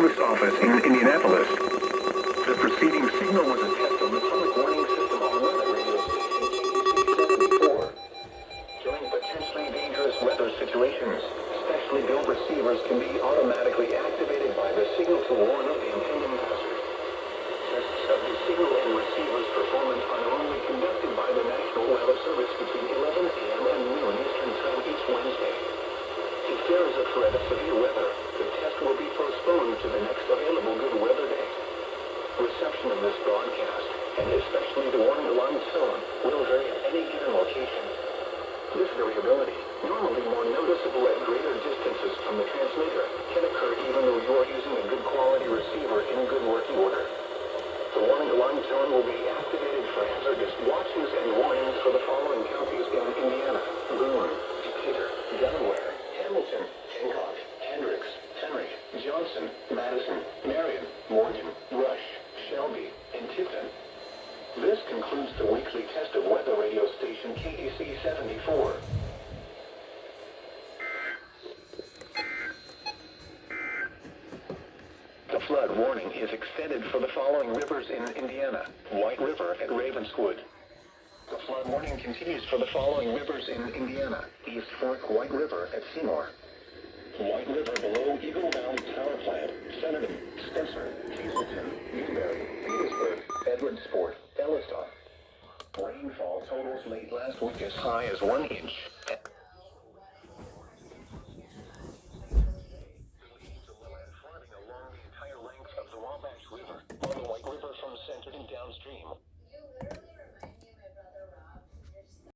Public's office in Indianapolis. The preceding signal was a test of the public warning system on weather radio station KEC74. During potentially dangerous weather situations, specially built receivers can be automatically activated by the signal to warn of the impending hazard. Tests of the signal and receiver's performance are normally conducted by the National Weather Service between 11 a.m. and noon Eastern Time each Wednesday. If there is a threat of severe weather, the test will be postponed to the next available good weather day. Reception of this broadcast, and especially the warning alarm tone, will vary at any given location. This variability, normally more noticeable at greater distances from the transmitter, can occur even though you are using a good quality receiver in good working order. The warning alarm tone will be activated for hazardous watches and warnings for the following counties in Indiana: Boone, Decatur, Delaware, Hamilton, Hancock, Hendricks, Henry, Johnson, Madison, Marion, Morgan, Rush, Shelby, and Tipton. This concludes the weekly test of weather radio station KEC74. The flood warning is extended for the following rivers in Indiana: White River at Ravenswood. The flood warning continues for the following rivers in Indiana: East Fork White River at Seymour, White River below Eagle Valley Power Plant, Centerton, Spencer, Hazleton, Newberry, Petersburg, Edwardsport, Elliston. Rainfall totals late last week as high as 1 inch.